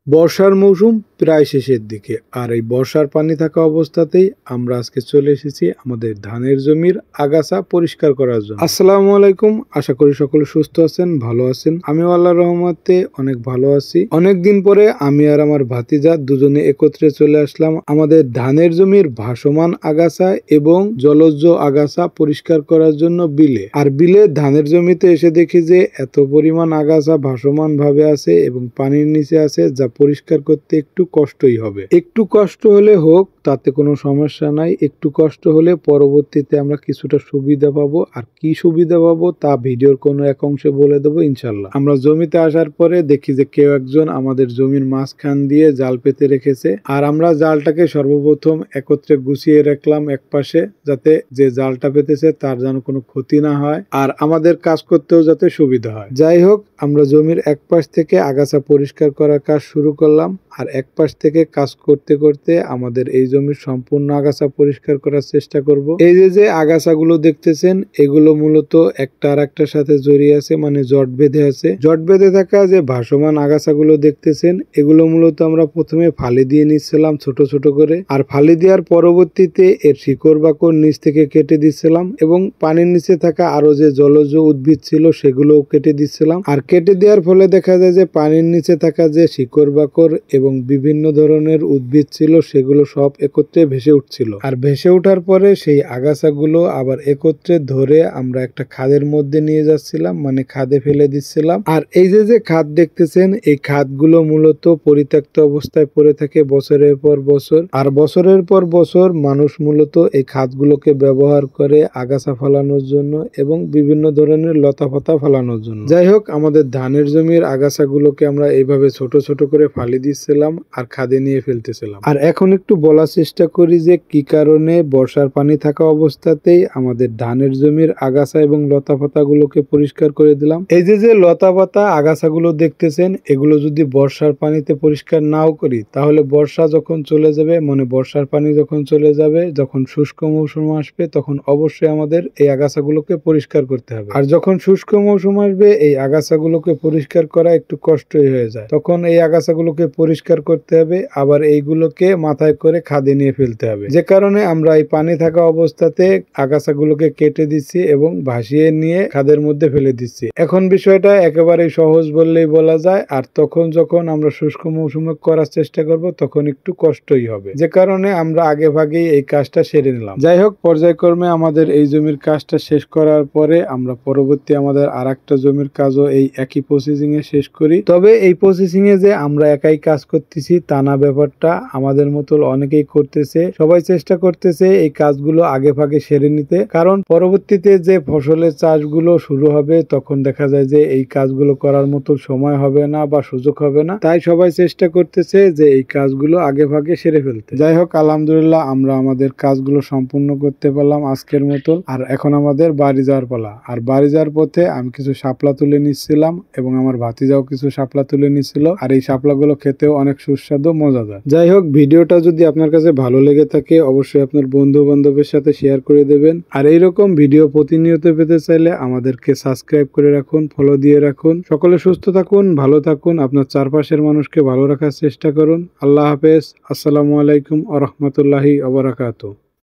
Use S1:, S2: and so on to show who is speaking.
S1: বর্ষার মৌসুম প্রায় শেষের দিকে, আর এই বর্ষার পানি থাকা অবস্থাতেই আমরা আজকে চলে এসেছি আমাদের ধানের জমির আগাছা পরিষ্কার করার জন্য। আসসালামু আলাইকুম, আশা করি সকলে সুস্থ আছেন, ভালো আছেন। আমিও আল্লাহর রহমতে অনেক ভালো আছি। অনেকদিন পরে আমি আর আমার ভাতিজা দুজনে একত্রে চলে আসলাম আমাদের ধানের জমির ভাসমান আগাছা এবং জলজ আগাছা পরিষ্কার করার জন্য বিলে। আর বিলে ধানের জমিতে এসে দেখি যে এত পরিমাণ আগাছা ভাসমান ভাবে আছে এবং পানির নিচে আছে, যা পরিষ্কার করতে একটু কষ্টই হবে। একটু কষ্ট হলে হোক, তাতে কোনো সমস্যা নাই। একটু কষ্ট হলে পরবর্তীতে আমরা কিছুটা সুবিধা পাবো। আর কি সুবিধা পাবো তা ভিডিওর কোনো এক অংশে বলে দেবো ইনশাল্লাহ। আমরা জমিতে আসার পরে দেখি যে কেউ একজন আমাদের জমির মাঝখান দিয়ে জাল পেতে রেখেছে। আর আমরা জালটাকে সর্বপ্রথম একত্রে গুছিয়ে রাখলাম এক পাশে, যাতে যে জালটা পেতেছে তার যেন কোনো ক্ষতি না হয় আর আমাদের কাজ করতেও যাতে সুবিধা হয়। যাই হোক, আমরা জমির এক পাশ থেকে আগাছা পরিষ্কার করার কাজ শুরু করলাম। আর এক পাশ থেকে কাজ করতে করতে আমাদের এই জমির সম্পূর্ণ আগাছা পরিষ্কার করার চেষ্টা করব। এই যে আগাছাগুলো দেখতেছেন, এগুলো মূলত একটা আর একটার সাথে জড়িয়ে আছে, মানে জট বেঁধে আছে। জট বেঁধে থাকা যে ভাসমান আগাছাগুলো দেখতেছেন, এগুলো মূলত আমরা প্রথমে ফালি দিয়ে নিচ্ছিলাম ছোট ছোট করে। আর ফালি দেওয়ার পরবর্তীতে এর শিকড় বাকড় নিচ থেকে কেটে দিচ্ছিলাম এবং পানির নিচে থাকা আরো যে জলজ উদ্ভিদ ছিল সেগুলোও কেটে দিচ্ছিলাম। আর কেটে দেওয়ার ফলে দেখা যায় যে পানির নিচে থাকা যে শিকড় বাকড় এবং বিভিন্ন ধরনের উদ্ভিদ ছিল সেগুলো সব একত্রে ভেসে উঠছিল। আর ভেসে ওঠার পরে সেই আগাছাগুলো আবার একত্রে ধরে আমরা একটা খাদের মধ্যে নিয়ে যাচ্ছিলাম, মানে খাদে ফেলে দিচ্ছিলাম। আর এই যে খাদ দেখতেছেন, এই খাদগুলো মূলত পরিত্যক্ত অবস্থায় পড়ে থাকে বছরের পর বছর। আর বছরের পর বছর মানুষ মূলত এই খাদগুলোকে ব্যবহার করে আগাছা ফেলানোর জন্য এবং বিভিন্ন ধরনের লতা পাতা ফেলানোর জন্য। যাই হোক, আমাদের ধানের জমির আগাছাগুলোকে আমরা এইভাবে ছোট ছোট করে ফালি দিচ্ছিলাম আর খাদে নিয়ে ফেলতেছিলাম। আর এখন একটু বলার চেষ্টা করি যে কি কারণে বর্ষার পানি থাকা অবস্থাতেই আমাদের ধানের জমির আগাছা এবং লতা পাতাগুলোকে পরিষ্কার করে দিলাম। এই যে লতা পাতা আগাছাগুলো দেখতেছেন, এগুলো যদি বর্ষার পানিতে পরিষ্কার নাও করি, তাহলে বর্ষা যখন চলে যাবে, মানে বর্ষার পানি যখন চলে যাবে, যখন শুষ্ক মৌসুম আসবে, তখন অবশ্যই আমাদের এই আগাছাগুলোকে পরিষ্কার করতে হবে। আর যখন শুষ্ক মৌসুম আসবে, এই আগাছাগুলোকে পরিষ্কার করা একটু কষ্টই হয়ে যায়। তখন এই আগাছাগুলোকে পরিষ্কার করতে হবে, আবার এইগুলোকে মাথায় করে খাদে নিয়ে ফেলতে হবে। যে কারণে আমরা এই পানি থাকা অবস্থাতে আগাছাগুলোকে কেটে দিচ্ছি এবং ভাসিয়ে নিয়ে খাদের মধ্যে ফেলে দিচ্ছি। এখন বিষয়টা একেবারেই সহজ বললেই বলা যায়। আর তখন যখন আমরা শুষ্ক মৌসুমে করার চেষ্টা করব, তখন একটু কষ্টই হবে। যে কারণে আমরা আগে ভাগেই এই কাজটা সেরে নিলাম। যাই হোক, পর্যায়ক্রমে আমাদের এই জমির কাজটা শেষ করার পরে আমরা পরবর্তী আমাদের আর একটা জমির কাজও এই একই প্রসেসিং এ শেষ করি। তবে এই প্রসেসিং এ যে আমরা একাই কাজ করতেছি তা না, ব্যাপারটা আমাদের মতো অনেকেই করতেছে। সবাই চেষ্টা করতেছে এই কাজগুলো আগে ভাগে সেরে নিতে, কারণ পরবর্তীতে যে ফসলের চাষগুলো শুরু হবে তখন দেখা যায় যে এই কাজগুলো করার মতো সময় হবে না বা সুযোগ হবে না। তাই সবাই চেষ্টা করতেছে যে এই কাজগুলো আগে ভাগে সেরে ফেলতে। যাই হোক, আলহামদুলিল্লাহ আমরা আমাদের কাজগুলো সম্পূর্ণ করতে পারলাম আজকের মতো। আর এখন আমাদের বাড়ি যাওয়ার পালা। আর বাড়ি যাওয়ার পথে আমি কিছু শাপলা তুলে নিচ্ছিলাম এবং আমার ভাতিজাও কিছু শাপলা তুলে নিচ্ছিল। আর এই শাপলাগুলো খেতেও অনেক সুস্বাদু মজাদার। যাই হোক, ভিডিওটা যদি আপনার কাছে ভালো লেগে থাকে, অবশ্যই আপনার বন্ধু বান্ধবের সাথে শেয়ার করে দেবেন। আর এইরকম ভিডিও প্রতিনিয়ত পেতে চাইলে আমাদেরকে সাবস্ক্রাইব করে রাখুন, ফলো দিয়ে রাখুন। সকলে সুস্থ থাকুন, ভালো থাকুন, আপনার চারপাশের মানুষকে ভালো রাখার চেষ্টা করুন। আল্লাহ হাফেজ। আসসালামু আলাইকুম ওয়া রাহমাতুল্লাহি ওয়া বারাকাতুহু।